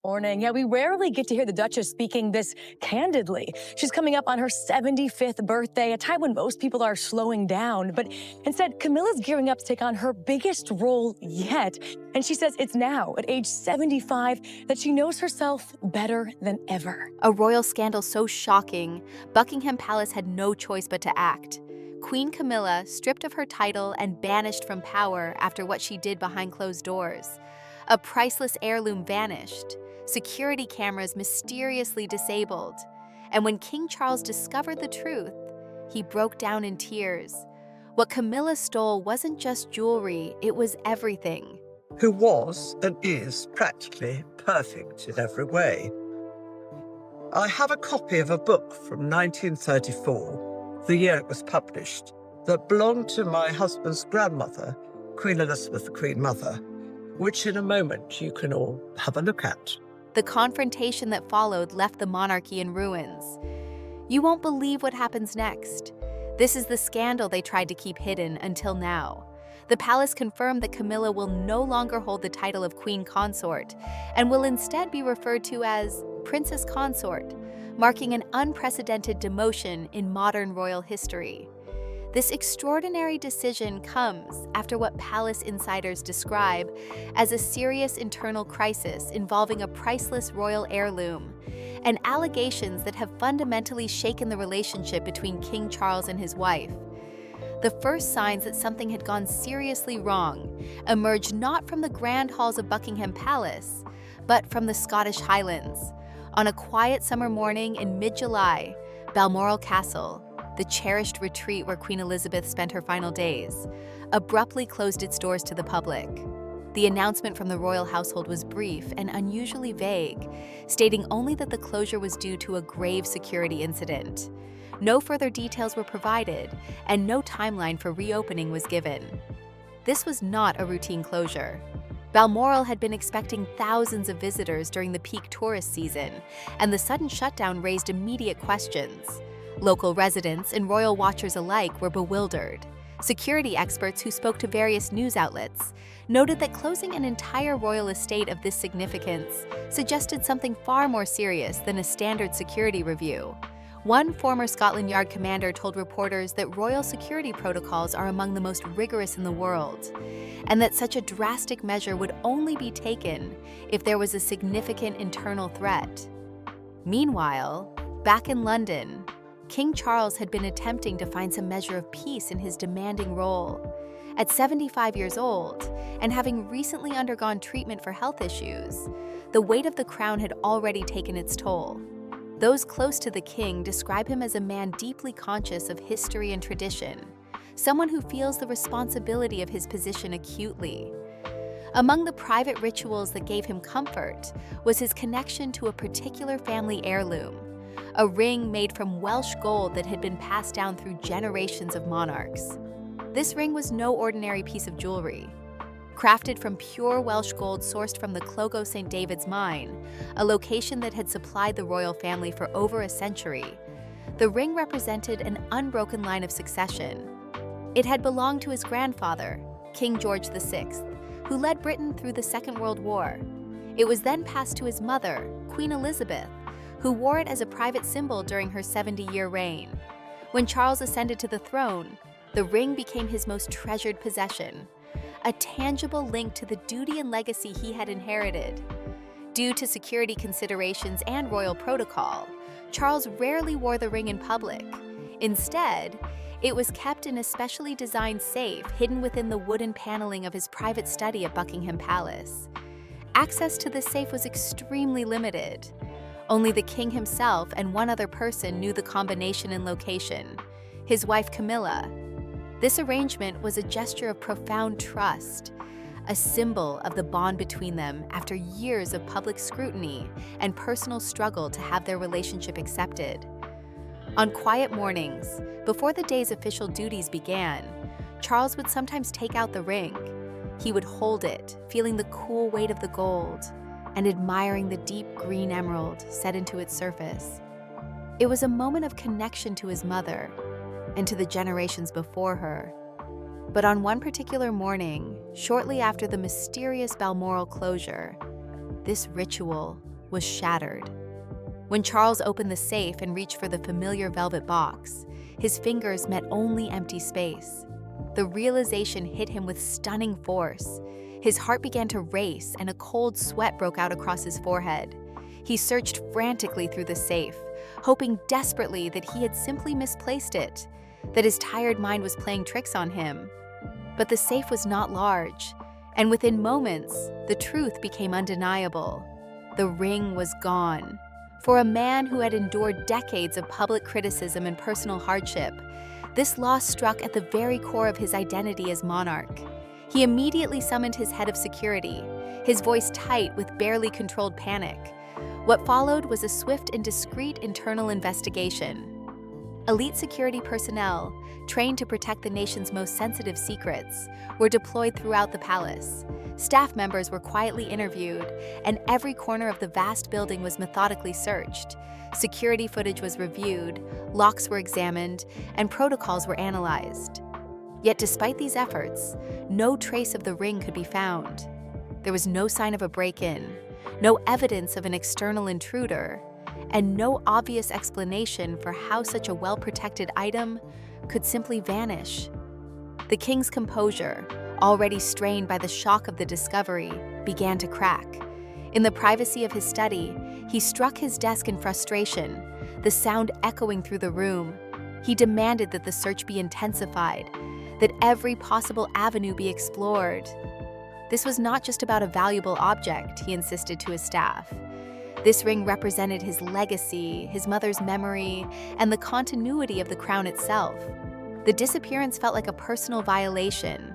Morning. Yeah, we rarely get to hear the Duchess speaking this candidly. She's coming up on her 75th birthday, a time when most people are slowing down. But instead, Camilla's gearing up to take on her biggest role yet. And she says it's now, at age 75, that she knows herself better than ever. A royal scandal so shocking, Buckingham Palace had no choice but to act. Queen Camilla, stripped of her title and banished from power after what she did behind closed doors. A priceless heirloom vanished. Security cameras mysteriously disabled. And when King Charles discovered the truth, he broke down in tears. What Camilla stole wasn't just jewelry, it was everything. Who was and is practically perfect in every way. I have a copy of a book from 1934, the year it was published, that belonged to my husband's grandmother, Queen Elizabeth, the Queen Mother, which in a moment you can all have a look at. The confrontation that followed left the monarchy in ruins. You won't believe what happens next. This is the scandal they tried to keep hidden until now. The palace confirmed that Camilla will no longer hold the title of Queen Consort and will instead be referred to as Princess Consort, marking an unprecedented demotion in modern royal history. This extraordinary decision comes after what palace insiders describe as a serious internal crisis involving a priceless royal heirloom, and allegations that have fundamentally shaken the relationship between King Charles and his wife. The first signs that something had gone seriously wrong emerged not from the grand halls of Buckingham Palace, but from the Scottish Highlands. On a quiet summer morning in mid-July, Balmoral Castle, the cherished retreat where Queen Elizabeth spent her final days, abruptly closed its doors to the public. The announcement from the royal household was brief and unusually vague, stating only that the closure was due to a grave security incident. No further details were provided, and no timeline for reopening was given. This was not a routine closure. Balmoral had been expecting thousands of visitors during the peak tourist season, and the sudden shutdown raised immediate questions. Local residents and royal watchers alike were bewildered. Security experts who spoke to various news outlets noted that closing an entire royal estate of this significance suggested something far more serious than a standard security review. One former Scotland Yard commander told reporters that royal security protocols are among the most rigorous in the world, and that such a drastic measure would only be taken if there was a significant internal threat. Meanwhile, back in London, King Charles had been attempting to find some measure of peace in his demanding role. At 75 years old, and having recently undergone treatment for health issues, the weight of the crown had already taken its toll. Those close to the king describe him as a man deeply conscious of history and tradition, someone who feels the responsibility of his position acutely. Among the private rituals that gave him comfort was his connection to a particular family heirloom, a ring made from Welsh gold that had been passed down through generations of monarchs. This ring was no ordinary piece of jewelry. Crafted from pure Welsh gold sourced from the Clogau St. David's mine, a location that had supplied the royal family for over a century, the ring represented an unbroken line of succession. It had belonged to his grandfather, King George VI, who led Britain through the Second World War. It was then passed to his mother, Queen Elizabeth, who wore it as a private symbol during her 70-year reign. When Charles ascended to the throne, the ring became his most treasured possession, a tangible link to the duty and legacy he had inherited. Due to security considerations and royal protocol, Charles rarely wore the ring in public. Instead, it was kept in a specially designed safe hidden within the wooden paneling of his private study at Buckingham Palace. Access to this safe was extremely limited. Only the king himself and one other person knew the combination and location, his wife Camilla. This arrangement was a gesture of profound trust, a symbol of the bond between them after years of public scrutiny and personal struggle to have their relationship accepted. On quiet mornings, before the day's official duties began, Charles would sometimes take out the ring. He would hold it, feeling the cool weight of the gold and admiring the deep green emerald set into its surface. It was a moment of connection to his mother and to the generations before her. But on one particular morning, shortly after the mysterious Balmoral closure, this ritual was shattered. When Charles opened the safe and reached for the familiar velvet box, his fingers met only empty space. The realization hit him with stunning force. His heart began to race and a cold sweat broke out across his forehead. He searched frantically through the safe, hoping desperately that he had simply misplaced it, that his tired mind was playing tricks on him. But the safe was not large, and within moments, the truth became undeniable. The ring was gone. For a man who had endured decades of public criticism and personal hardship, this loss struck at the very core of his identity as monarch. He immediately summoned his head of security, his voice tight with barely controlled panic. What followed was a swift and discreet internal investigation. Elite security personnel, trained to protect the nation's most sensitive secrets, were deployed throughout the palace. Staff members were quietly interviewed, and every corner of the vast building was methodically searched. Security footage was reviewed, locks were examined, and protocols were analyzed. Yet despite these efforts, no trace of the ring could be found. There was no sign of a break-in, no evidence of an external intruder, and no obvious explanation for how such a well-protected item could simply vanish. The king's composure, already strained by the shock of the discovery, began to crack. In the privacy of his study, he struck his desk in frustration, the sound echoing through the room. He demanded that the search be intensified, that every possible avenue be explored. This was not just about a valuable object, he insisted to his staff. This ring represented his legacy, his mother's memory, and the continuity of the crown itself. The disappearance felt like a personal violation,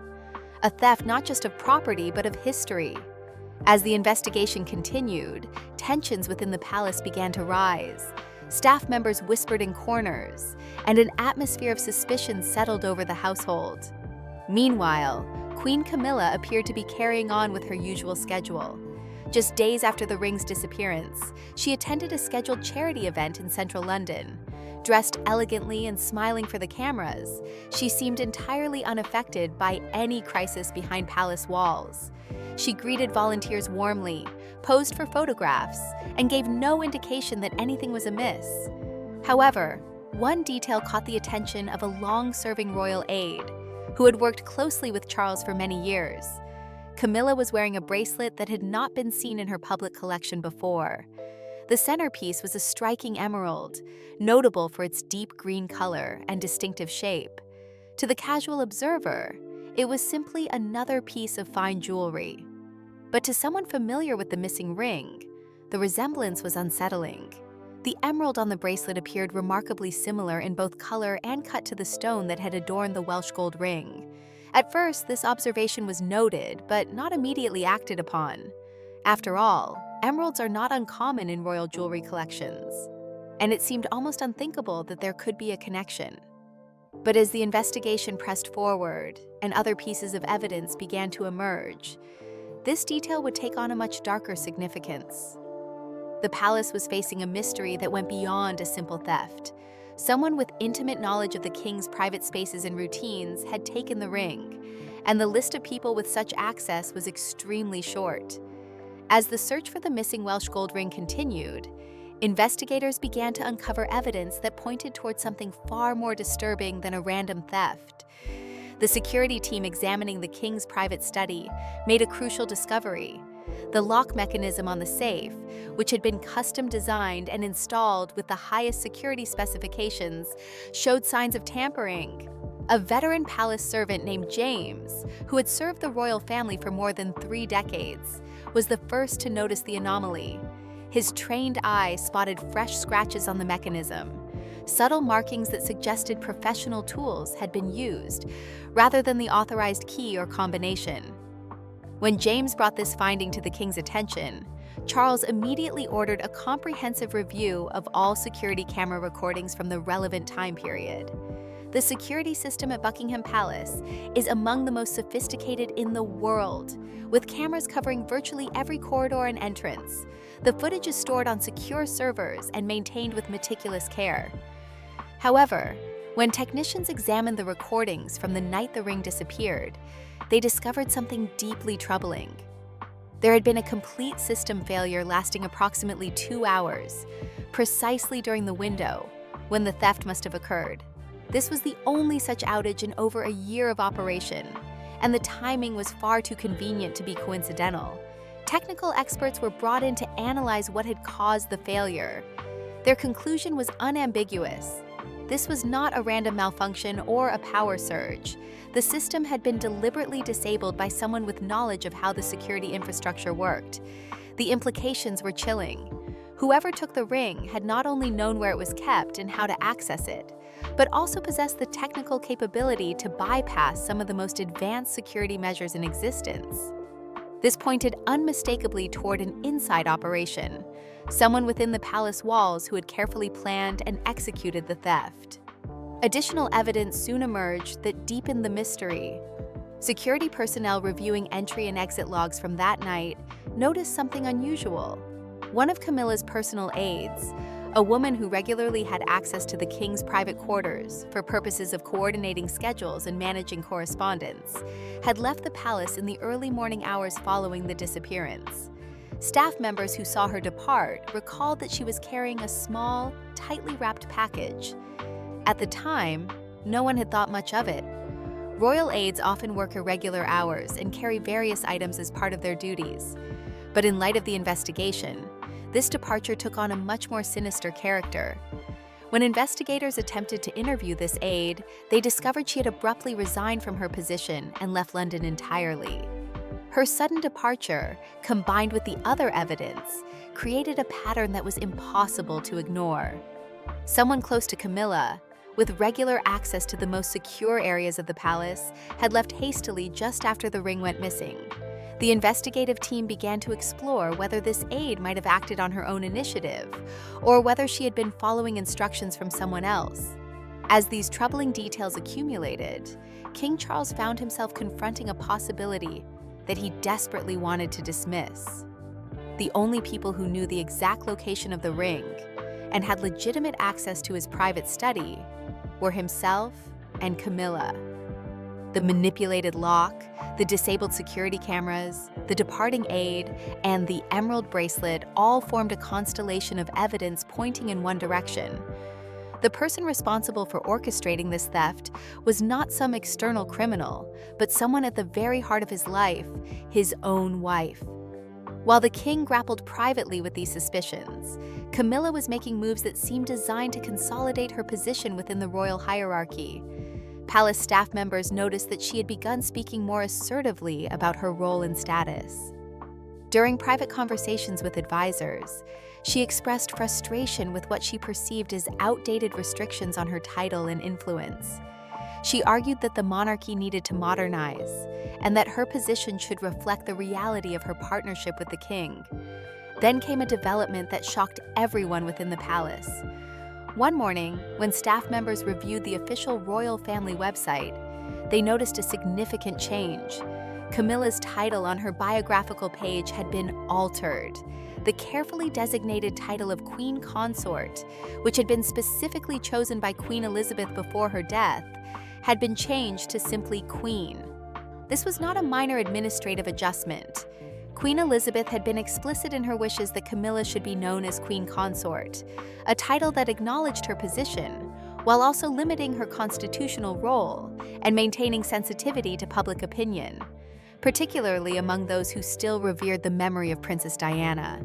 a theft not just of property but of history. As the investigation continued, tensions within the palace began to rise. Staff members whispered in corners, and an atmosphere of suspicion settled over the household. Meanwhile, Queen Camilla appeared to be carrying on with her usual schedule. Just days after the ring's disappearance, she attended a scheduled charity event in central London. Dressed elegantly and smiling for the cameras, she seemed entirely unaffected by any crisis behind palace walls. She greeted volunteers warmly, posed for photographs, and gave no indication that anything was amiss. However, one detail caught the attention of a long-serving royal aide, who had worked closely with Charles for many years. Camilla was wearing a bracelet that had not been seen in her public collection before. The centerpiece was a striking emerald, notable for its deep green color and distinctive shape. To the casual observer, it was simply another piece of fine jewelry. But to someone familiar with the missing ring, the resemblance was unsettling. The emerald on the bracelet appeared remarkably similar in both color and cut to the stone that had adorned the Welsh gold ring. At first, this observation was noted, but not immediately acted upon. After all, emeralds are not uncommon in royal jewelry collections, and it seemed almost unthinkable that there could be a connection. But as the investigation pressed forward and other pieces of evidence began to emerge, this detail would take on a much darker significance. The palace was facing a mystery that went beyond a simple theft. Someone with intimate knowledge of the king's private spaces and routines had taken the ring, and the list of people with such access was extremely short. As the search for the missing Welsh gold ring continued, investigators began to uncover evidence that pointed towards something far more disturbing than a random theft. The security team examining the king's private study made a crucial discovery. The lock mechanism on the safe, which had been custom designed and installed with the highest security specifications, showed signs of tampering. A veteran palace servant named James, who had served the royal family for more than 3 decades, was the first to notice the anomaly. His trained eye spotted fresh scratches on the mechanism, subtle markings that suggested professional tools had been used, rather than the authorized key or combination. When James brought this finding to the king's attention, Charles immediately ordered a comprehensive review of all security camera recordings from the relevant time period. The security system at Buckingham Palace is among the most sophisticated in the world, with cameras covering virtually every corridor and entrance. The footage is stored on secure servers and maintained with meticulous care. However, when technicians examined the recordings from the night the ring disappeared, they discovered something deeply troubling. There had been a complete system failure lasting approximately 2 hours, precisely during the window when the theft must have occurred. This was the only such outage in over a year of operation, and the timing was far too convenient to be coincidental. Technical experts were brought in to analyze what had caused the failure. Their conclusion was unambiguous. This was not a random malfunction or a power surge. The system had been deliberately disabled by someone with knowledge of how the security infrastructure worked. The implications were chilling. Whoever took the ring had not only known where it was kept and how to access it, but also possessed the technical capability to bypass some of the most advanced security measures in existence. This pointed unmistakably toward an inside operation, someone within the palace walls who had carefully planned and executed the theft. Additional evidence soon emerged that deepened the mystery. Security personnel reviewing entry and exit logs from that night noticed something unusual. One of Camilla's personal aides, a woman who regularly had access to the king's private quarters for purposes of coordinating schedules and managing correspondence, had left the palace in the early morning hours following the disappearance. Staff members who saw her depart recalled that she was carrying a small, tightly wrapped package. At the time, no one had thought much of it. Royal aides often work irregular hours and carry various items as part of their duties. But in light of the investigation, this departure took on a much more sinister character. When investigators attempted to interview this aide, they discovered she had abruptly resigned from her position and left London entirely. Her sudden departure, combined with the other evidence, created a pattern that was impossible to ignore. Someone close to Camilla, with regular access to the most secure areas of the palace, had left hastily just after the ring went missing. The investigative team began to explore whether this aide might have acted on her own initiative, or whether she had been following instructions from someone else. As these troubling details accumulated, King Charles found himself confronting a possibility that he desperately wanted to dismiss. The only people who knew the exact location of the ring and had legitimate access to his private study were himself and Camilla. The manipulated lock, the disabled security cameras, the departing aide, and the emerald bracelet all formed a constellation of evidence pointing in one direction. The person responsible for orchestrating this theft was not some external criminal, but someone at the very heart of his life, his own wife. While the king grappled privately with these suspicions, Camilla was making moves that seemed designed to consolidate her position within the royal hierarchy. Palace staff members noticed that she had begun speaking more assertively about her role and status. During private conversations with advisors, she expressed frustration with what she perceived as outdated restrictions on her title and influence. She argued that the monarchy needed to modernize, and that her position should reflect the reality of her partnership with the king. Then came a development that shocked everyone within the palace. One morning, when staff members reviewed the official royal family website, they noticed a significant change. Camilla's title on her biographical page had been altered. The carefully designated title of Queen Consort, which had been specifically chosen by Queen Elizabeth before her death, had been changed to simply Queen. This was not a minor administrative adjustment. Queen Elizabeth had been explicit in her wishes that Camilla should be known as Queen Consort, a title that acknowledged her position, while also limiting her constitutional role and maintaining sensitivity to public opinion, particularly among those who still revered the memory of Princess Diana.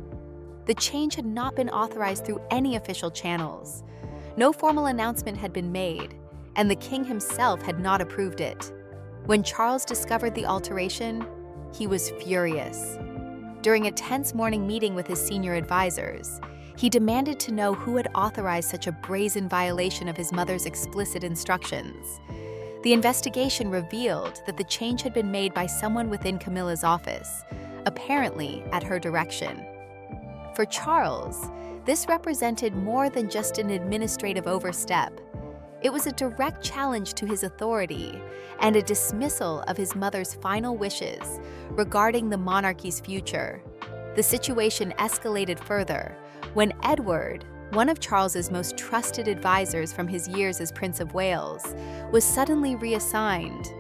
The change had not been authorized through any official channels. No formal announcement had been made, and the king himself had not approved it. When Charles discovered the alteration, he was furious. During a tense morning meeting with his senior advisors, he demanded to know who had authorized such a brazen violation of his mother's explicit instructions. The investigation revealed that the change had been made by someone within Camilla's office, apparently at her direction. For Charles, this represented more than just an administrative overstep. It was a direct challenge to his authority and a dismissal of his mother's final wishes regarding the monarchy's future. The situation escalated further when Edward, one of Charles's most trusted advisors from his years as Prince of Wales, was suddenly reassigned.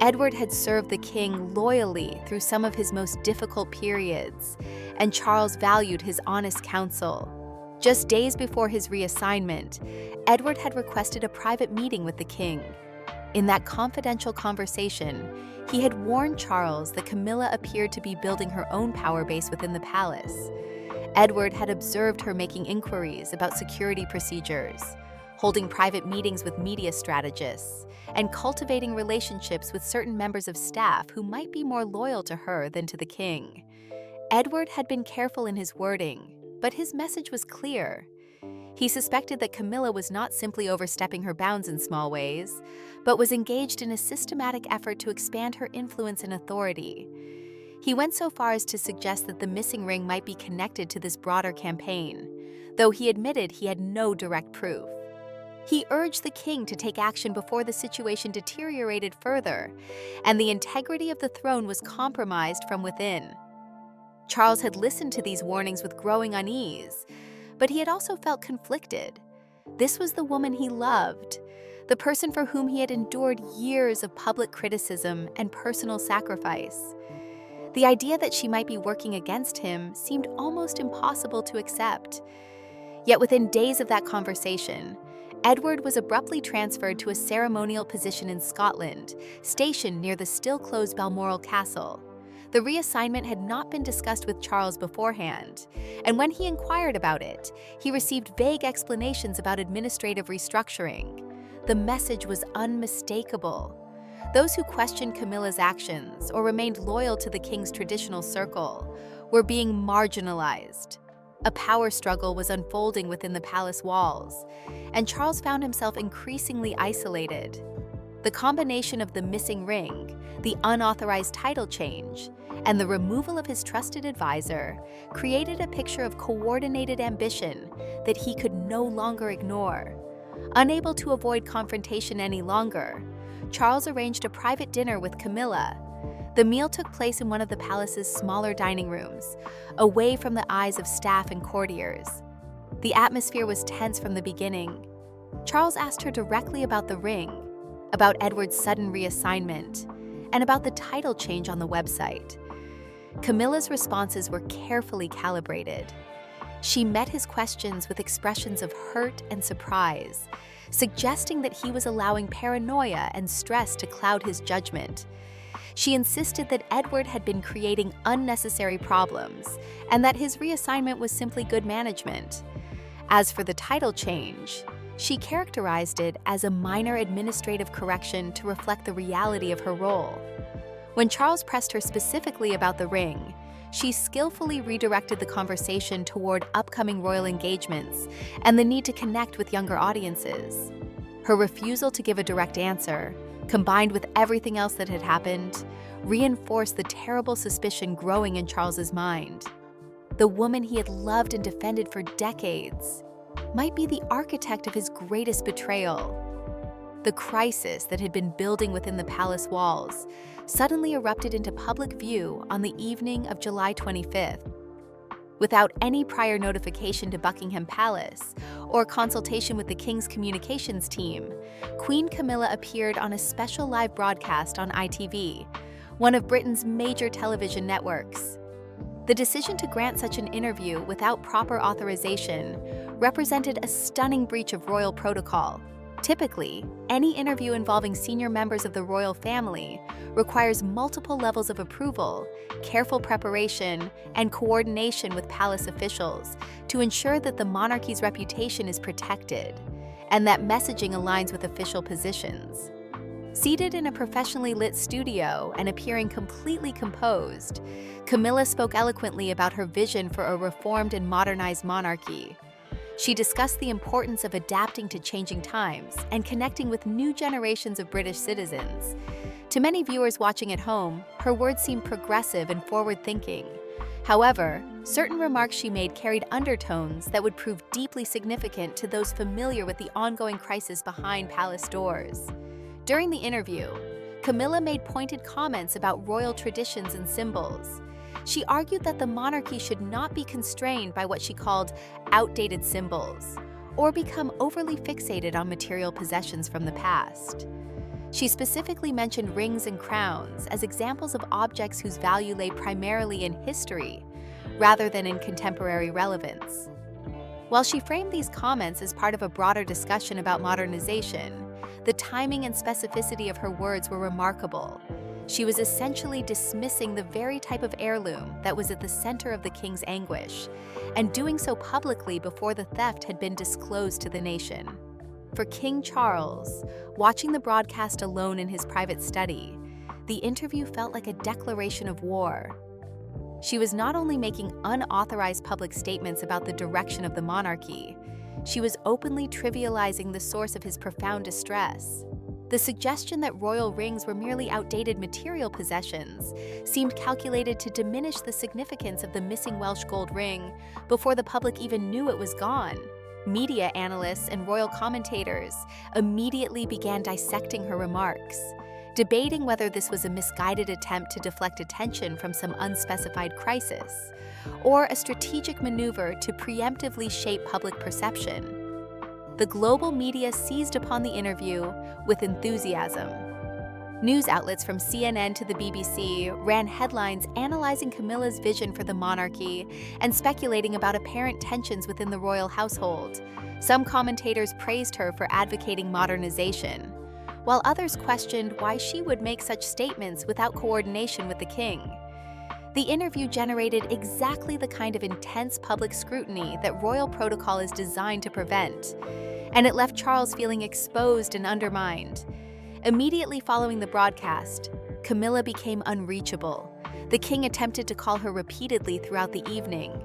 Edward had served the king loyally through some of his most difficult periods, and Charles valued his honest counsel. Just days before his reassignment, Edward had requested a private meeting with the king. In that confidential conversation, he had warned Charles that Camilla appeared to be building her own power base within the palace. Edward had observed her making inquiries about security procedures, holding private meetings with media strategists, and cultivating relationships with certain members of staff who might be more loyal to her than to the king. Edward had been careful in his wording, but his message was clear. He suspected that Camilla was not simply overstepping her bounds in small ways, but was engaged in a systematic effort to expand her influence and authority. He went so far as to suggest that the missing ring might be connected to this broader campaign, though he admitted he had no direct proof. He urged the king to take action before the situation deteriorated further, and the integrity of the throne was compromised from within. Charles had listened to these warnings with growing unease, but he had also felt conflicted. This was the woman he loved, the person for whom he had endured years of public criticism and personal sacrifice. The idea that she might be working against him seemed almost impossible to accept. Yet within days of that conversation, Edward was abruptly transferred to a ceremonial position in Scotland, stationed near the still-closed Balmoral Castle. The reassignment had not been discussed with Charles beforehand, and when he inquired about it, he received vague explanations about administrative restructuring. The message was unmistakable. Those who questioned Camilla's actions or remained loyal to the king's traditional circle were being marginalized. A power struggle was unfolding within the palace walls, and Charles found himself increasingly isolated. The combination of the missing ring, the unauthorized title change, and the removal of his trusted advisor created a picture of coordinated ambition that he could no longer ignore. Unable to avoid confrontation any longer, Charles arranged a private dinner with Camilla. The meal took place in one of the palace's smaller dining rooms, away from the eyes of staff and courtiers. The atmosphere was tense from the beginning. Charles asked her directly about the ring, about Edward's sudden reassignment, and about the title change on the website. Camilla's responses were carefully calibrated. She met his questions with expressions of hurt and surprise, suggesting that he was allowing paranoia and stress to cloud his judgment. She insisted that Edward had been creating unnecessary problems and that his reassignment was simply good management. As for the title change, she characterized it as a minor administrative correction to reflect the reality of her role. When Charles pressed her specifically about the ring, she skillfully redirected the conversation toward upcoming royal engagements and the need to connect with younger audiences. Her refusal to give a direct answer, combined with everything else that had happened, reinforced the terrible suspicion growing in Charles's mind. The woman he had loved and defended for decades might be the architect of his greatest betrayal. The crisis that had been building within the palace walls suddenly erupted into public view on the evening of July 25th. Without any prior notification to Buckingham Palace or consultation with the king's communications team, Queen Camilla appeared on a special live broadcast on ITV, one of Britain's major television networks. The decision to grant such an interview without proper authorization represented a stunning breach of royal protocol. Typically, any interview involving senior members of the royal family requires multiple levels of approval, careful preparation, and coordination with palace officials to ensure that the monarchy's reputation is protected and that messaging aligns with official positions. Seated in a professionally lit studio and appearing completely composed, Camilla spoke eloquently about her vision for a reformed and modernized monarchy. She discussed the importance of adapting to changing times and connecting with new generations of British citizens. To many viewers watching at home, her words seemed progressive and forward-thinking. However, certain remarks she made carried undertones that would prove deeply significant to those familiar with the ongoing crisis behind palace doors. During the interview, Camilla made pointed comments about royal traditions and symbols. She argued that the monarchy should not be constrained by what she called outdated symbols, or become overly fixated on material possessions from the past. She specifically mentioned rings and crowns as examples of objects whose value lay primarily in history, rather than in contemporary relevance. While she framed these comments as part of a broader discussion about modernization, the timing and specificity of her words were remarkable. She was essentially dismissing the very type of heirloom that was at the center of the king's anguish, and doing so publicly before the theft had been disclosed to the nation. For King Charles, watching the broadcast alone in his private study, the interview felt like a declaration of war. She was not only making unauthorized public statements about the direction of the monarchy, she was openly trivializing the source of his profound distress. The suggestion that royal rings were merely outdated material possessions seemed calculated to diminish the significance of the missing Welsh gold ring before the public even knew it was gone. Media analysts and royal commentators immediately began dissecting her remarks, debating whether this was a misguided attempt to deflect attention from some unspecified crisis, or a strategic maneuver to preemptively shape public perception. The global media seized upon the interview with enthusiasm. News outlets from CNN to the BBC ran headlines analyzing Camilla's vision for the monarchy and speculating about apparent tensions within the royal household. Some commentators praised her for advocating modernization, while others questioned why she would make such statements without coordination with the king. The interview generated exactly the kind of intense public scrutiny that royal protocol is designed to prevent, and it left Charles feeling exposed and undermined. Immediately following the broadcast, Camilla became unreachable. The king attempted to call her repeatedly throughout the evening,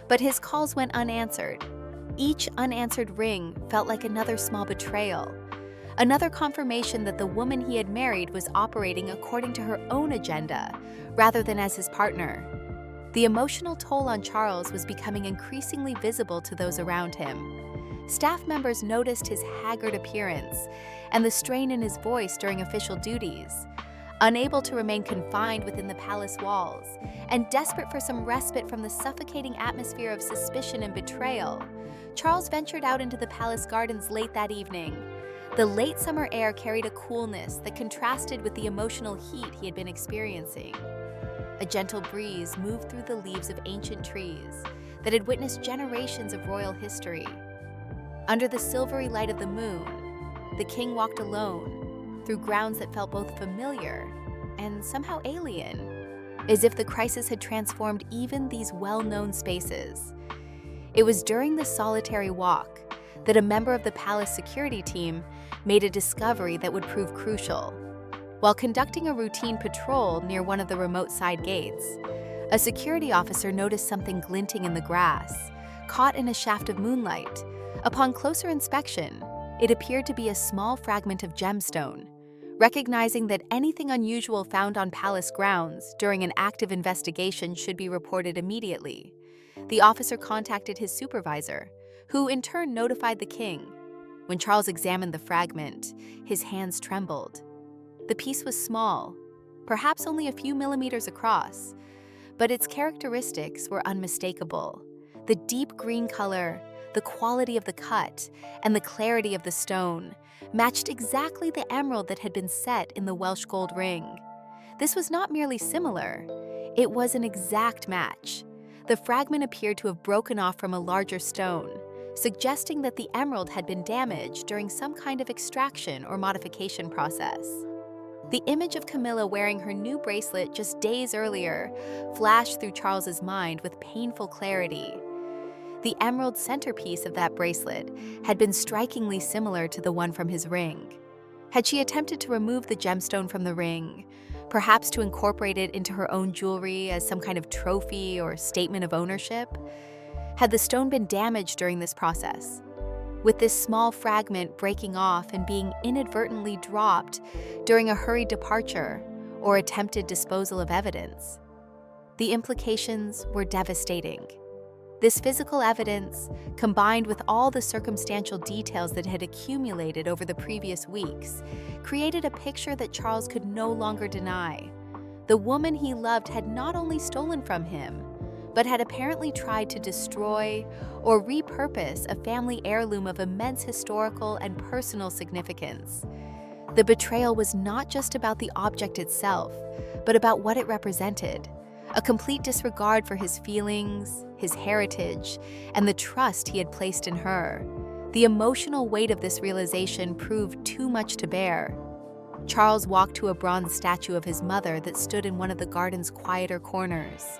but his calls went unanswered. Each unanswered ring felt like another small betrayal, another confirmation that the woman he had married was operating according to her own agenda, rather than as his partner. The emotional toll on Charles was becoming increasingly visible to those around him. Staff members noticed his haggard appearance and the strain in his voice during official duties. Unable to remain confined within the palace walls, and desperate for some respite from the suffocating atmosphere of suspicion and betrayal, Charles ventured out into the palace gardens late that evening. The late summer air carried a coolness that contrasted with the emotional heat he had been experiencing. A gentle breeze moved through the leaves of ancient trees that had witnessed generations of royal history. Under the silvery light of the moon, the king walked alone through grounds that felt both familiar and somehow alien, as if the crisis had transformed even these well-known spaces. It was during this solitary walk that a member of the palace security team made a discovery that would prove crucial. While conducting a routine patrol near one of the remote side gates, a security officer noticed something glinting in the grass, caught in a shaft of moonlight. Upon closer inspection, it appeared to be a small fragment of gemstone. Recognizing that anything unusual found on palace grounds during an active investigation should be reported immediately, the officer contacted his supervisor, who in turn notified the king. When Charles examined the fragment, his hands trembled. The piece was small, perhaps only a few millimeters across, but its characteristics were unmistakable. The deep green color, the quality of the cut, and the clarity of the stone matched exactly the emerald that had been set in the Welsh gold ring. This was not merely similar, it was an exact match. The fragment appeared to have broken off from a larger stone, suggesting that the emerald had been damaged during some kind of extraction or modification process. The image of Camilla wearing her new bracelet just days earlier flashed through Charles's mind with painful clarity. The emerald centerpiece of that bracelet had been strikingly similar to the one from his ring. Had she attempted to remove the gemstone from the ring, perhaps to incorporate it into her own jewelry as some kind of trophy or statement of ownership? Had the stone been damaged during this process? With this small fragment breaking off and being inadvertently dropped during a hurried departure or attempted disposal of evidence? The implications were devastating. This physical evidence, combined with all the circumstantial details that had accumulated over the previous weeks, created a picture that Charles could no longer deny. The woman he loved had not only stolen from him, but had apparently tried to destroy or repurpose a family heirloom of immense historical and personal significance. The betrayal was not just about the object itself, but about what it represented. A complete disregard for his feelings, his heritage, and the trust he had placed in her. The emotional weight of this realization proved too much to bear. Charles walked to a bronze statue of his mother that stood in one of the garden's quieter corners.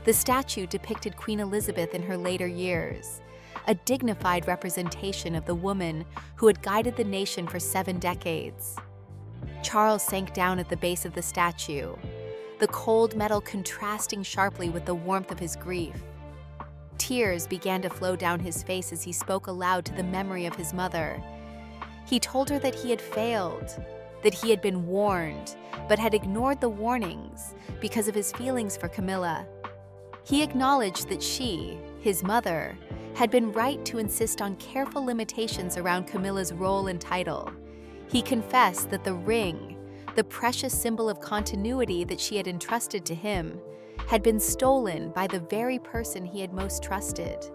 The statue depicted Queen Elizabeth in her later years, a dignified representation of the woman who had guided the nation for 7 decades. Charles sank down at the base of the statue, the cold metal contrasting sharply with the warmth of his grief. Tears began to flow down his face as he spoke aloud to the memory of his mother. He told her that he had failed, that he had been warned, but had ignored the warnings because of his feelings for Camilla. He acknowledged that she, his mother, had been right to insist on careful limitations around Camilla's role and title. He confessed that the ring, the precious symbol of continuity that she had entrusted to him, had been stolen by the very person he had most trusted.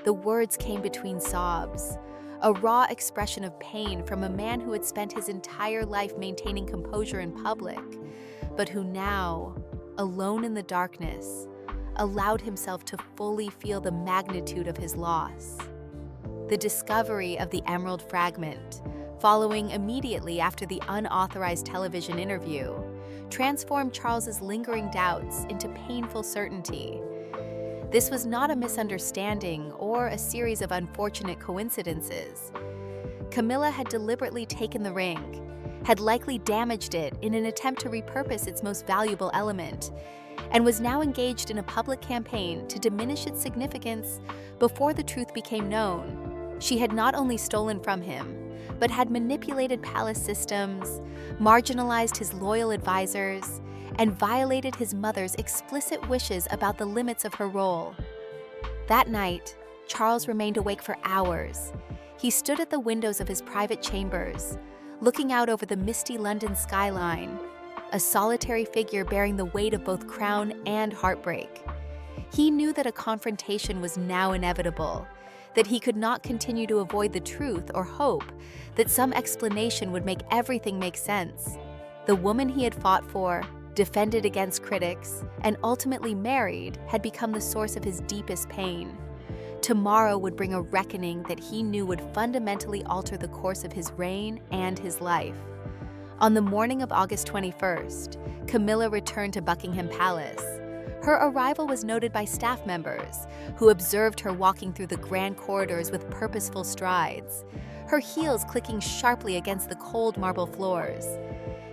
The words came between sobs, a raw expression of pain from a man who had spent his entire life maintaining composure in public, but who now, alone in the darkness, allowed himself to fully feel the magnitude of his loss. The discovery of the emerald fragment, following immediately after the unauthorized television interview, transformed Charles's lingering doubts into painful certainty. This was not a misunderstanding or a series of unfortunate coincidences. Camilla had deliberately taken the ring, had likely damaged it in an attempt to repurpose its most valuable element, and was now engaged in a public campaign to diminish its significance before the truth became known. She had not only stolen from him, but had manipulated palace systems, marginalized his loyal advisors, and violated his mother's explicit wishes about the limits of her role. That night, Charles remained awake for hours. He stood at the windows of his private chambers, looking out over the misty London skyline, a solitary figure bearing the weight of both crown and heartbreak. He knew that a confrontation was now inevitable, that he could not continue to avoid the truth or hope that some explanation would make everything make sense. The woman he had fought for, defended against critics, and ultimately married had become the source of his deepest pain. Tomorrow would bring a reckoning that he knew would fundamentally alter the course of his reign and his life. On the morning of August 21st, Camilla returned to Buckingham Palace. Her arrival was noted by staff members, who observed her walking through the grand corridors with purposeful strides, her heels clicking sharply against the cold marble floors.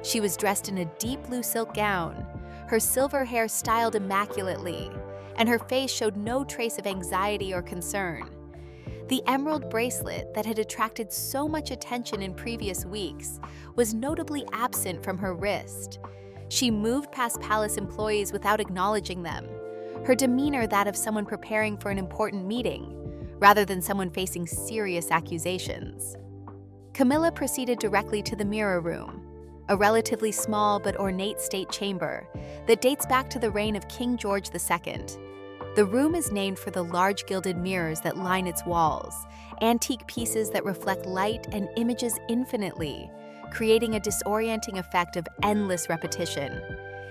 She was dressed in a deep blue silk gown, her silver hair styled immaculately, and her face showed no trace of anxiety or concern. The emerald bracelet that had attracted so much attention in previous weeks was notably absent from her wrist. She moved past palace employees without acknowledging them, her demeanor that of someone preparing for an important meeting, rather than someone facing serious accusations. Camilla proceeded directly to the mirror room, a relatively small but ornate state chamber that dates back to the reign of King George II. The room is named for the large gilded mirrors that line its walls, antique pieces that reflect light and images infinitely, creating a disorienting effect of endless repetition.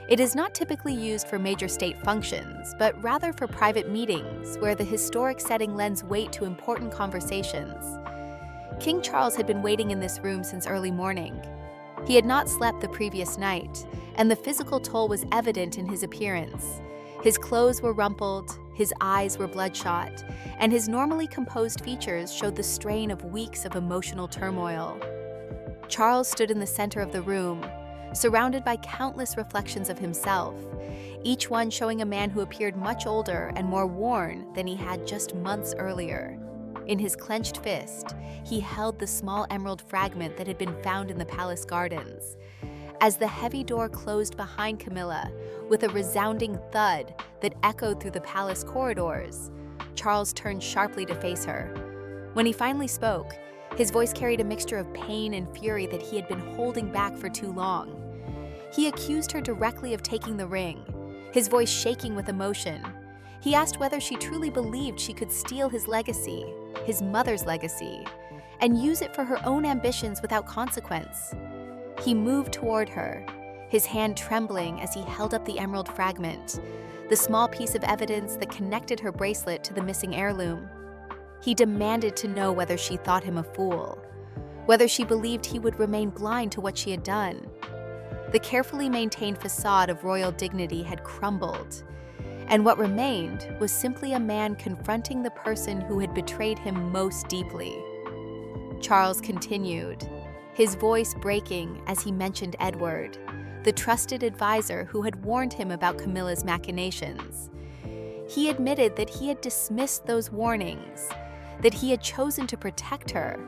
It is not typically used for major state functions, but rather for private meetings, where the historic setting lends weight to important conversations. King Charles had been waiting in this room since early morning. He had not slept the previous night, and the physical toll was evident in his appearance. His clothes were rumpled, his eyes were bloodshot, and his normally composed features showed the strain of weeks of emotional turmoil. Charles stood in the center of the room, surrounded by countless reflections of himself, each one showing a man who appeared much older and more worn than he had just months earlier. In his clenched fist, he held the small emerald fragment that had been found in the palace gardens. As the heavy door closed behind Camilla, with a resounding thud that echoed through the palace corridors, Charles turned sharply to face her. When he finally spoke, his voice carried a mixture of pain and fury that he had been holding back for too long. He accused her directly of taking the ring, his voice shaking with emotion. He asked whether she truly believed she could steal his legacy, his mother's legacy, and use it for her own ambitions without consequence. He moved toward her, his hand trembling as he held up the emerald fragment, the small piece of evidence that connected her bracelet to the missing heirloom. He demanded to know whether she thought him a fool, whether she believed he would remain blind to what she had done. The carefully maintained facade of royal dignity had crumbled, and what remained was simply a man confronting the person who had betrayed him most deeply. Charles continued, his voice breaking as he mentioned Edward, the trusted advisor who had warned him about Camilla's machinations. He admitted that he had dismissed those warnings, that he had chosen to protect her,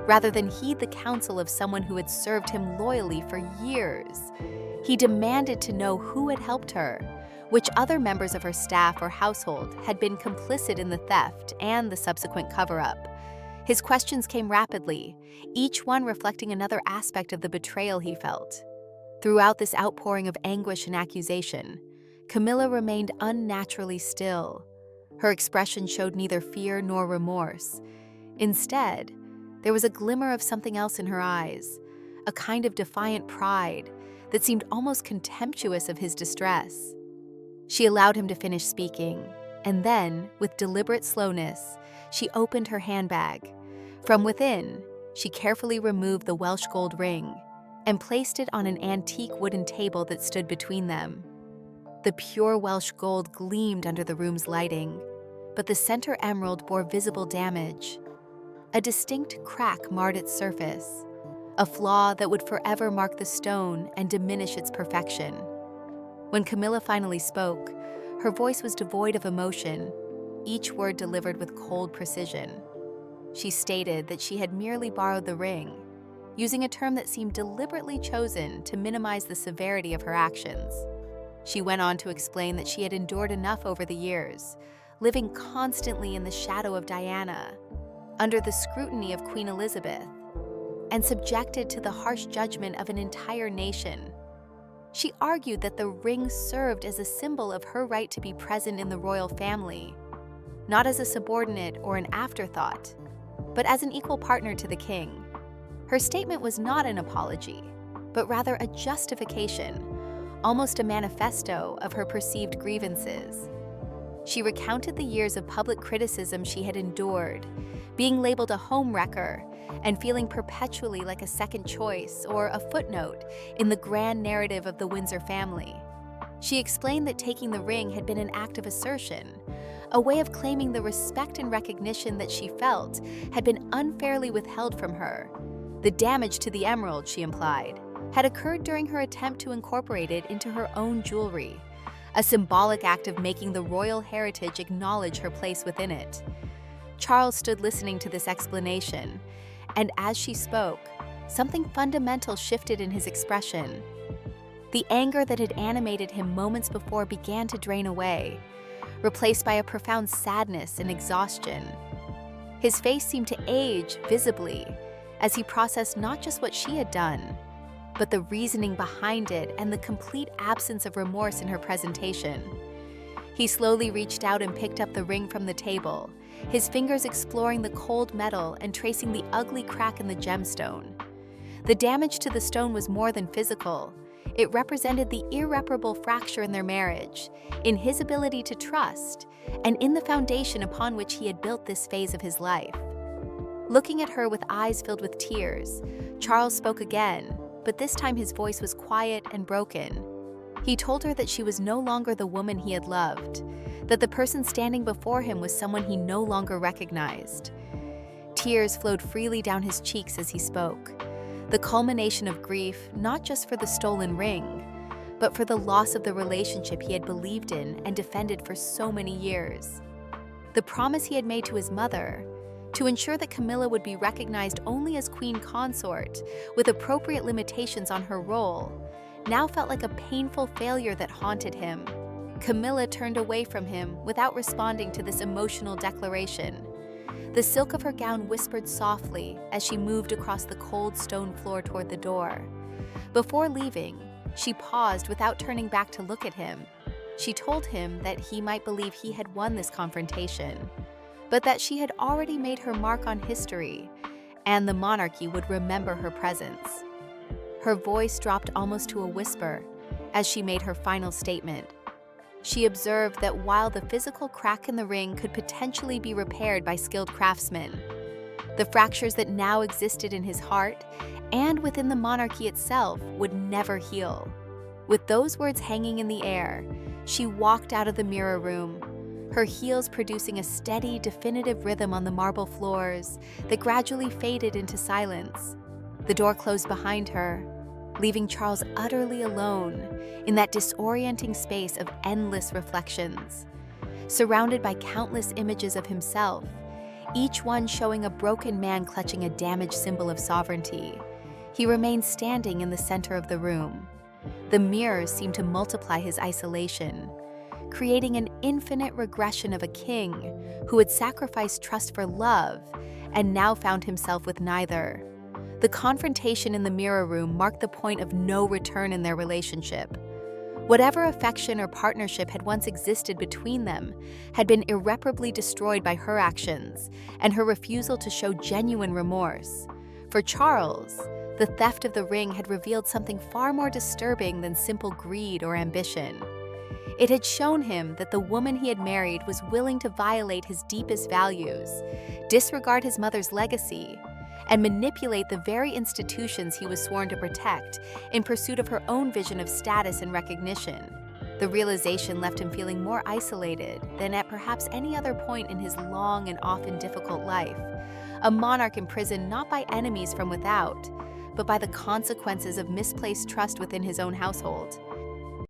rather than heed the counsel of someone who had served him loyally for years. He demanded to know who had helped her, which other members of her staff or household had been complicit in the theft and the subsequent cover-up. His questions came rapidly, each one reflecting another aspect of the betrayal he felt. Throughout this outpouring of anguish and accusation, Camilla remained unnaturally still. Her expression showed neither fear nor remorse. Instead, there was a glimmer of something else in her eyes, a kind of defiant pride that seemed almost contemptuous of his distress. She allowed him to finish speaking, and then, with deliberate slowness, she opened her handbag. From within, she carefully removed the Welsh gold ring and placed it on an antique wooden table that stood between them. The pure Welsh gold gleamed under the room's lighting, but the center emerald bore visible damage. A distinct crack marred its surface, a flaw that would forever mark the stone and diminish its perfection. When Camilla finally spoke, her voice was devoid of emotion, each word delivered with cold precision. She stated that she had merely borrowed the ring, using a term that seemed deliberately chosen to minimize the severity of her actions. She went on to explain that she had endured enough over the years, living constantly in the shadow of Diana, under the scrutiny of Queen Elizabeth, and subjected to the harsh judgment of an entire nation. She argued that the ring served as a symbol of her right to be present in the royal family, not as a subordinate or an afterthought, but as an equal partner to the king. Her statement was not an apology, but rather a justification, almost a manifesto of her perceived grievances. She recounted the years of public criticism she had endured, being labeled a homewrecker and feeling perpetually like a second choice or a footnote in the grand narrative of the Windsor family. She explained that taking the ring had been an act of assertion, a way of claiming the respect and recognition that she felt had been unfairly withheld from her. The damage to the emerald, she implied, had occurred during her attempt to incorporate it into her own jewelry, a symbolic act of making the royal heritage acknowledge her place within it. Charles stood listening to this explanation, and as she spoke, something fundamental shifted in his expression. The anger that had animated him moments before began to drain away, replaced by a profound sadness and exhaustion. His face seemed to age visibly as he processed not just what she had done, but the reasoning behind it and the complete absence of remorse in her presentation. He slowly reached out and picked up the ring from the table, his fingers exploring the cold metal and tracing the ugly crack in the gemstone. The damage to the stone was more than physical. It represented the irreparable fracture in their marriage, in his ability to trust, and in the foundation upon which he had built this phase of his life. Looking at her with eyes filled with tears, Charles spoke again, but this time his voice was quiet and broken. He told her that she was no longer the woman he had loved, that the person standing before him was someone he no longer recognized. Tears flowed freely down his cheeks as he spoke, the culmination of grief not just for the stolen ring, but for the loss of the relationship he had believed in and defended for so many years. The promise he had made to his mother, to ensure that Camilla would be recognized only as queen consort, with appropriate limitations on her role, now felt like a painful failure that haunted him. Camilla turned away from him without responding to this emotional declaration. The silk of her gown whispered softly as she moved across the cold stone floor toward the door. Before leaving, she paused without turning back to look at him. She told him that he might believe he had won this confrontation, but that she had already made her mark on history, and the monarchy would remember her presence. Her voice dropped almost to a whisper as she made her final statement. She observed that while the physical crack in the ring could potentially be repaired by skilled craftsmen, the fractures that now existed in his heart and within the monarchy itself would never heal. With those words hanging in the air, she walked out of the mirror room, her heels producing a steady, definitive rhythm on the marble floors that gradually faded into silence. The door closed behind her, leaving Charles utterly alone in that disorienting space of endless reflections. Surrounded by countless images of himself, each one showing a broken man clutching a damaged symbol of sovereignty, he remained standing in the center of the room. The mirrors seemed to multiply his isolation, creating an infinite regression of a king who had sacrificed trust for love and now found himself with neither. The confrontation in the mirror room marked the point of no return in their relationship. Whatever affection or partnership had once existed between them had been irreparably destroyed by her actions and her refusal to show genuine remorse. For Charles, the theft of the ring had revealed something far more disturbing than simple greed or ambition. It had shown him that the woman he had married was willing to violate his deepest values, disregard his mother's legacy, and manipulate the very institutions he was sworn to protect in pursuit of her own vision of status and recognition. The realization left him feeling more isolated than at perhaps any other point in his long and often difficult life, a monarch imprisoned not by enemies from without, but by the consequences of misplaced trust within his own household.